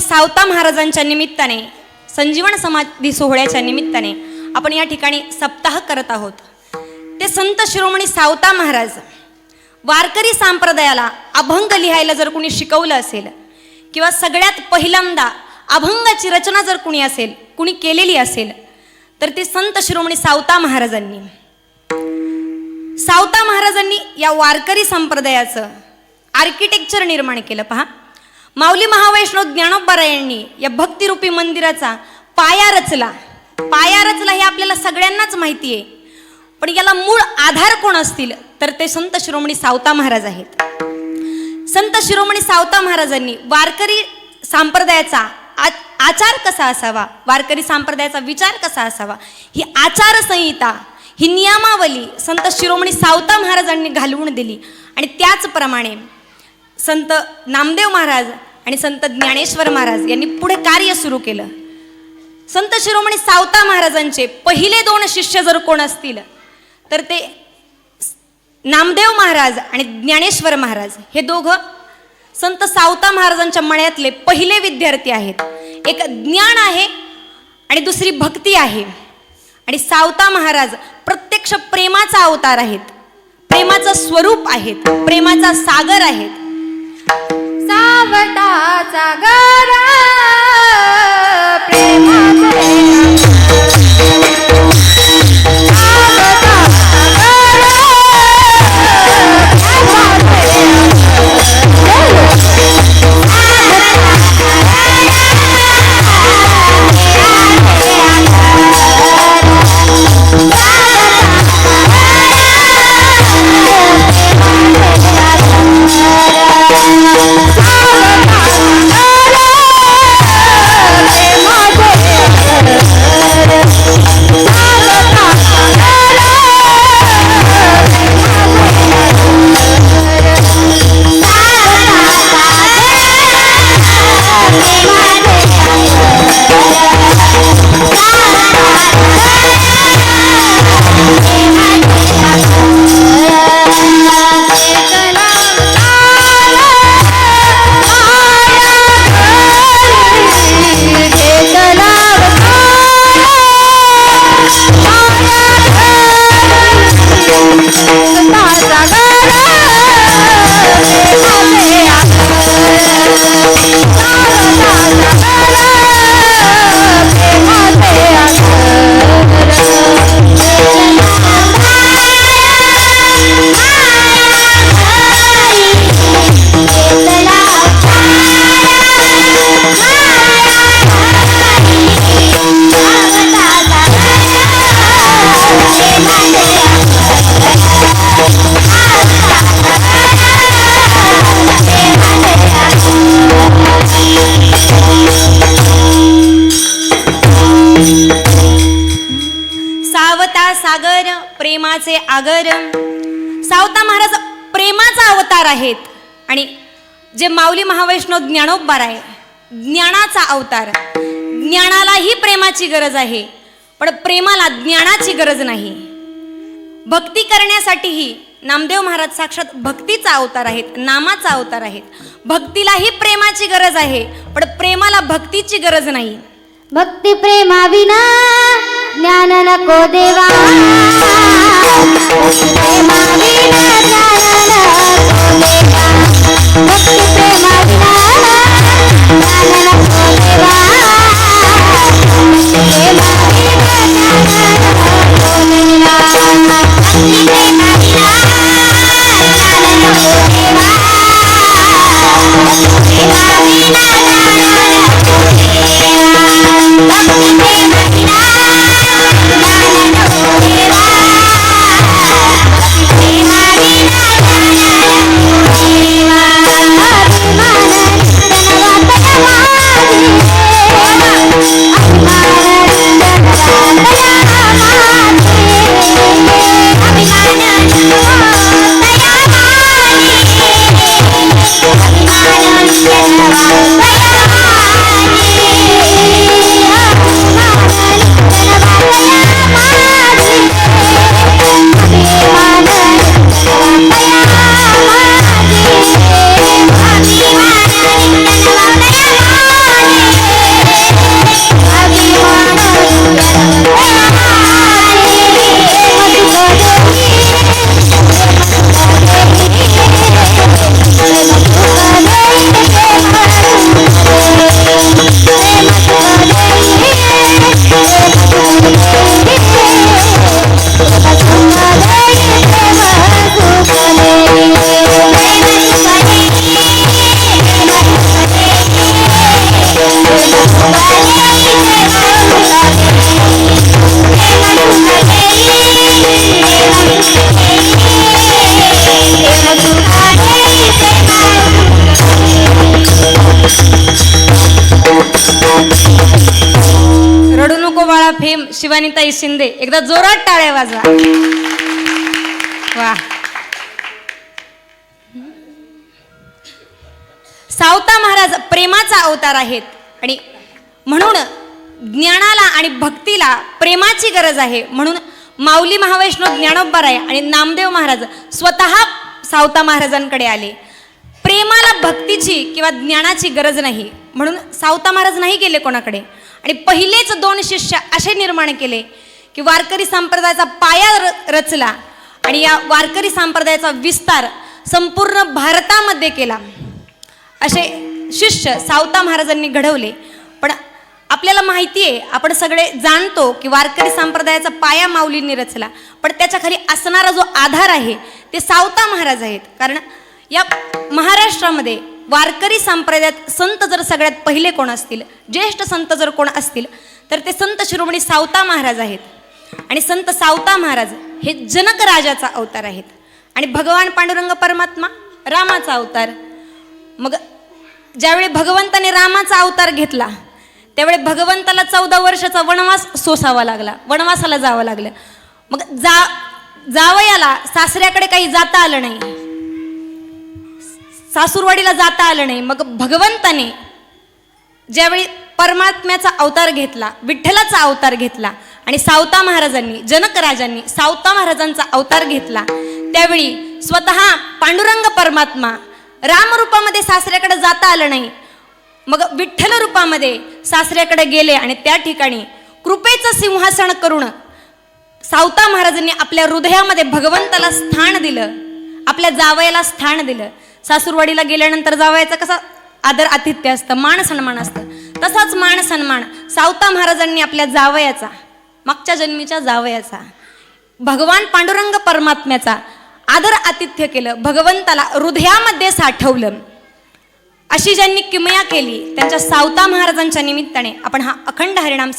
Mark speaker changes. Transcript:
Speaker 1: सावता महाराजांच्या निमित्ताने, संजीवन समाधी सोहळ्याच्या निमित्ताने आपण या ठिकाणी सप्ताह करत आहोत. ते संत शिरोमणी सावता महाराज वारकरी संप्रदायाला अभंग लिहायला जर कुणी शिकवलं असेल किंवा सगळ्यात पहिल्यांदा अभंगाची रचना जर कुणी असेल, कुणी केलेली असेल, तर ते संत शिरोमणी सावता महाराजांनी. सावता महाराजांनी या वारकरी संप्रदायाचं आर्किटेक्चर निर्माण केलं. पहा, माऊली महावैष्णव ज्ञानोबारायांनी या भक्तिरूपी मंदिराचा पाया रचला. पाया रचला हे आपल्याला सगळ्यांनाच माहिती आहे, पण याला मूळ आधार कोण असतील तर ते संत शिरोमणी सावता महाराज आहेत. संत शिरोमणी सावता महाराजांनी वारकरी संप्रदायाचा आचार कसा असावा, वारकरी संप्रदायाचा विचार कसा असावा, ही आचारसंहिता, ही नियमावली संत शिरोमणी सावता महाराजांनी घालवून दिली. आणि त्याचप्रमाणे संत नामदेव महाराज आणि संत ज्ञानेश्वर महाराज यांनी पुढे कार्य सुरू केलं. संत शिरोमणी सावता महाराजांचे पहिले 2 शिष्य जर कोण असतील तर ते नामदेव महाराज आणि ज्ञानेश्वर महाराज हे दोघं संत सावता महाराजांच्या मळ्यातले पहिले विद्यार्थी आहेत. एक ज्ञान आहे आणि दुसरी भक्ती आहे. आणि सावता महाराज प्रत्यक्ष प्रेमाचा अवतार आहेत, प्रेमाचं स्वरूप आहेत, प्रेमाचा सागर आहेत.
Speaker 2: सावताचा गरा प्रेमाचे
Speaker 1: प्रेमाचे आगर. सावता महाराज प्रेमाचा अवतार आहेत. आणि जे माऊली महावैष्णव ज्ञानोबार आहे, ज्ञानाचा अवतार. ज्ञानालाही प्रेमाची गरज आहे, पण प्रेमाला ज्ञानाची गरज नाही. भक्ती करण्यासाठीही नामदेव महाराज साक्षात भक्तीचा अवतार आहेत, नामाचा अवतार आहेत. भक्तीलाही प्रेमाची गरज आहे, पण प्रेमाला भक्तीची गरज नाही.
Speaker 2: भक्ती प्रेमा विना ज्ञान नको देवा. भक्ती प्रेमा विना ज्ञान नको देवा. भक्ती प्रेमा विना ज्ञान नको देवा. भक्ती प्रेमा विना ज्ञान नको देवा. भक्ती प्रेमा विना ज्ञान नको देवा. भक्ती प्रेमा विना ज्ञान नको देवा.
Speaker 1: शिवानीताई शिंदे, एकदा जोरात टाळ्या वाजवा. वा. सावता महाराज प्रेमाचा अवतार आहेत आणि म्हणून ज्ञानाला आणि भक्तीला प्रेमाची गरज आहे. म्हणून माऊली महावैष्णव ज्ञानोबाराय आणि नामदेव महाराज स्वतः सावता महाराजांकडे आले. प्रेमाला भक्तीची किंवा ज्ञानाची गरज नाही म्हणून सावता महाराज नाही गेले कोणाकडे. आणि पहिलेच 2 शिष्य असे निर्माण केले की वारकरी संप्रदायाचा पाया रचला आणि या वारकरी संप्रदायाचा विस्तार संपूर्ण भारतामध्ये केला. असे शिष्य सावता महाराजांनी घडवले. पण आपल्याला माहिती आहे, आपण सगळे जाणतो की वारकरी संप्रदायाचा पाया माऊलींनी रचला, पण त्याच्या खाली असणारा जो आधार आहे ते सावता महाराज आहेत. कारण या महाराष्ट्रामध्ये वारकरी संप्रदायात संत जर सगळ्यात पहिले कोण असतील, ज्येष्ठ संत जर कोण असतील तर ते संत शिरोमणी सावता महाराज आहेत. आणि संत सावता महाराज हे जनक राजाचा अवतार आहेत आणि भगवान पांडुरंग परमात्मा रामाचा अवतार. मग ज्यावेळी भगवंताने रामाचा अवतार घेतला त्यावेळी भगवंताला 14 वर्षाचा वनवास सोसावा लागला, वनवासाला जावं लागलं. मग जावयाला सासऱ्याकडे काही जाता आलं नाही, सासूरवाडीला जाता आलं नाही. मग भगवंताने ज्यावेळी परमात्म्याचा अवतार घेतला, विठ्ठलाचा अवतार घेतला आणि सावता महाराजांनी, जनक राजांनी सावता महाराजांचा अवतार घेतला, त्यावेळी स्वतः पांडुरंग परमात्मा रामरूपामध्ये सासऱ्याकडे जाता आलं नाही. मग विठ्ठल रूपामध्ये सासऱ्याकडे गेले आणि त्या ठिकाणी कृपेचं सिंहासन करून सावता महाराजांनी आपल्या हृदयामध्ये भगवंताला स्थान दिलं, आपल्या जावयाला स्थान दिलं. सासूरवाडीला गेल्यानंतर जावयाचं कसं आदर आतिथ्य असतं, मान सन्मान असतं, तसाच मान सन्मान सावता महाराजांनी आपल्या जावयाचा, मागच्या जन्मीच्या जावयाचा, भगवान पांडुरंग परमात्म्याचा आदर आतिथ्य केलं, भगवंताला हृदयामध्ये साठवलं. अशी ज्यांनी किमया केली त्यांच्या सावता महाराजांच्या निमित्ताने आपण हा अखंड हरिनाम